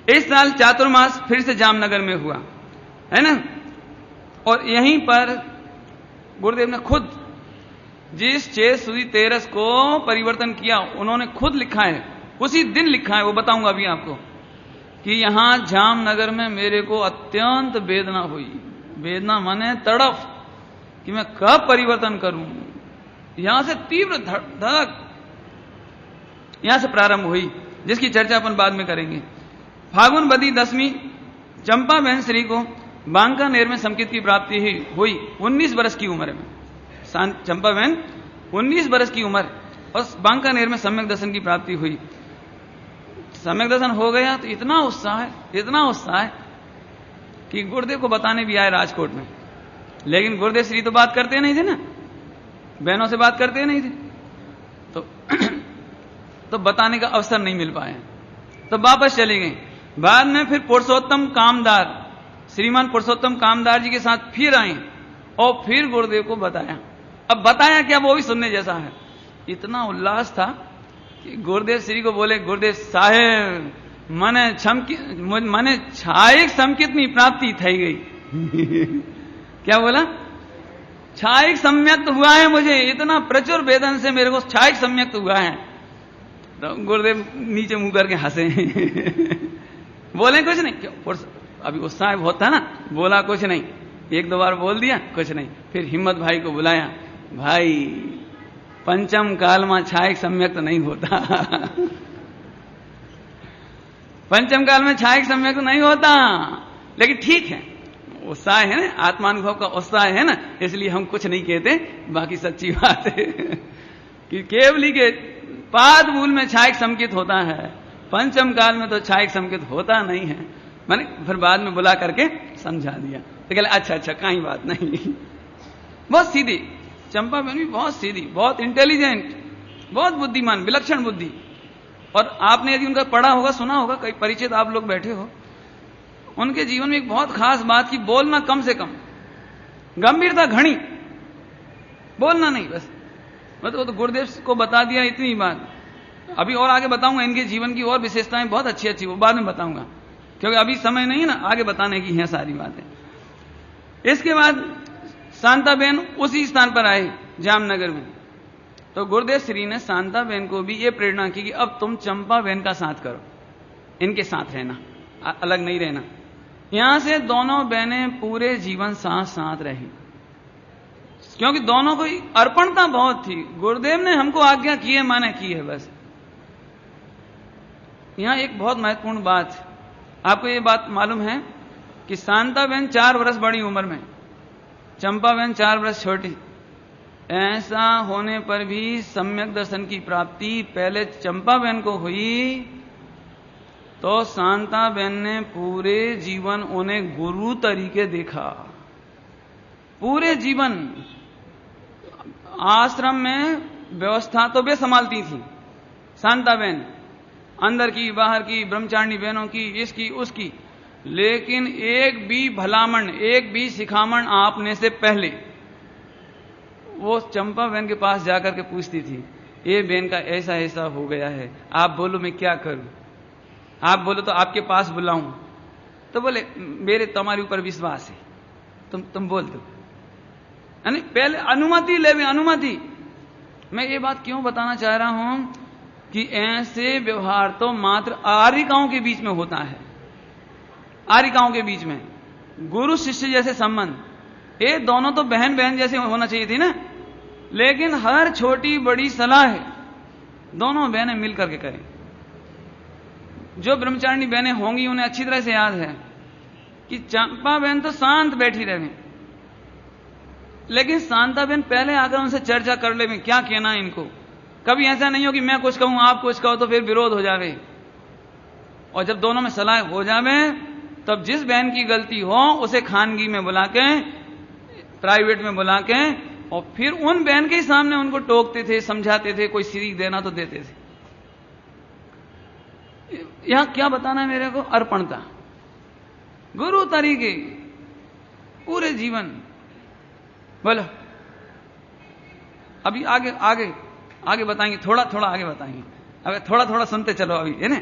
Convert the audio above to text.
इस साल चातुर्मास फिर से जामनगर में हुआ, है ना। और यहीं पर गुरुदेव ने खुद जिस 6 सुदी तेरस को परिवर्तन किया, उन्होंने खुद लिखा है, उसी दिन लिखा है, वो बताऊंगा अभी आपको, कि यहां जामनगर में मेरे को अत्यंत वेदना हुई। वेदना माने तड़फ, कि मैं कब परिवर्तन करूं। यहां से तीव्र धड़क यहां से प्रारंभ हुई, जिसकी चर्चा अपन बाद में करेंगे। फागुन बदी 10वीं चंपा बहन श्री को बांकानेर में संकित की प्राप्ति हुई 19 वर्ष की उम्र में। चंपा बहन 19 वर्ष की उम्र और बांकानेर में सम्यक दर्शन की प्राप्ति हुई। सम्यक दर्शन हो गया तो इतना उत्साह कि गुरुदेव को बताने भी आए राजकोट में। लेकिन गुरुदेव श्री तो बात करते नहीं थे ना, बहनों से बात करते नहीं थे, तो बताने का अवसर नहीं मिल पाया, तो वापस चले गए। बाद में फिर पुरुषोत्तम कामदार, श्रीमान पुरुषोत्तम कामदार जी के साथ फिर आए और फिर गुरुदेव को बताया। अब बताया क्या, वो भी सुनने जैसा है। इतना उल्लास था कि गुरुदेव श्री को बोले, गुरुदेव साहेब मने छायिक संकितनी प्राप्ति થઈ गई। क्या बोला? छायिक सम्यक्त हुआ है मुझे, इतना प्रचुर वेदन से मेरे को छायिक सम्यक्त हुआ है। तो गुरुदेव नीचे मुंह करके हंसे। बोले कुछ नहीं, क्यों अभी उत्साह बहुत था ना, बोला कुछ नहीं, 1-2 बार बोल दिया, कुछ नहीं। फिर हिम्मत भाई को बुलाया, भाई पंचम काल में छायिक सम्यक्त नहीं होता। पंचम काल में छायिक सम्यक्त नहीं होता, लेकिन ठीक है, उत्साह है ना, आत्मानुभव का उत्साह है ना, इसलिए हम कुछ नहीं कहते। बाकी सच्ची बात है कि केवली के पाद मूल में छायिक संकित होता है, पंचम काल में तो छायिक संकित होता नहीं है। मैंने फिर बाद में बुला करके समझा दिया, तो कहले अच्छा कहीं बात नहीं। बहुत सीधी चंपा बहन भी, बहुत सीधी, बहुत इंटेलिजेंट, बहुत बुद्धिमान, विलक्षण बुद्धि। और आपने यदि उनका पढ़ा होगा, सुना होगा, कई परिचित आप लोग बैठे हो, उनके जीवन में एक बहुत खास बात की बोलना कम से कम, गंभीरता घनी, बोलना नहीं बस। मतलब वो तो गुरुदेव को बता दिया इतनी बात। अभी और आगे बताऊंगा इनके जीवन की और विशेषताएं बहुत अच्छी अच्छी, वो बाद में बताऊंगा, क्योंकि अभी समय नहीं है ना, आगे बताने की है सारी बातें। इसके बाद शांताबेन उसी स्थान पर आए जामनगर में, तो गुरुदेव श्री ने शांताबेन को भी ये प्रेरणा की कि अब तुम चंपा बहन का साथ करो, इनके साथ रहना, अलग नहीं रहना। यहां से दोनों बहनें पूरे जीवन साथ साथ रही, क्योंकि दोनों को अर्पणता बहुत थी। गुरुदेव ने हमको आज्ञा की है, माने की है बस। यहां एक बहुत महत्वपूर्ण बात, आपको ये बात मालूम है कि शांताबेन 4 वर्ष बड़ी उम्र में, चंपा बहन 4 वर्ष छोटी। ऐसा होने पर भी सम्यक दर्शन की प्राप्ति पहले चंपा बहन को हुई, तो शांता बहन ने पूरे जीवन उन्हें गुरु तरीके देखा। पूरे जीवन आश्रम में व्यवस्था तो वे संभालती थी शांता बहन, अंदर की बाहर की, ब्रह्मचारिणी बहनों की, इसकी उसकी, लेकिन एक भी भलामण, एक भी सिखामण आपने से पहले वो चंपा बहन के पास जाकर के पूछती थी, ये बहन का ऐसा ऐसा हो गया है, आप बोलो मैं क्या करूं, आप बोलो तो आपके पास बुलाऊं। तो बोले मेरे तुम्हारे ऊपर विश्वास है, तुम बोल दो। यानी पहले अनुमति ले, अनुमति। मैं ये बात क्यों बताना चाह रहा हूं कि ऐसे व्यवहार तो मात्र आर्यिकाओं के बीच में होता है। आर्यिकाओं के बीच में गुरु शिष्य जैसे संबंध, ये दोनों तो बहन बहन जैसे होना चाहिए थी ना, लेकिन हर छोटी बड़ी सलाह है दोनों बहनें मिल करके करें। जो ब्रह्मचारिणी बहनें होंगी उन्हें अच्छी तरह से याद है कि चंपा बहन तो शांत बैठी रहे, लेकिन शांता बहन पहले आकर उनसे चर्चा कर ले, क्या कहना है इनको। कभी ऐसा नहीं हो कि मैं कुछ कहूं आप कुछ कहो तो फिर विरोध हो जावे। और जब दोनों में सलाह हो जावे, तब जिस बहन की गलती हो उसे खानगी में बुला के, प्राइवेट में बुला के, और फिर उन बहन के सामने उनको टोकते थे, समझाते थे, कोई सीख देना तो देते थे। यहां क्या बताना है मेरे को? अर्पणता, गुरु तरीके, पूरे जीवन। बोलो अभी आगे आगे आगे बताएंगे, थोड़ा थोड़ा आगे बताएंगे, अगर थोड़ा थोड़ा सुनते चलो अभी, है ना।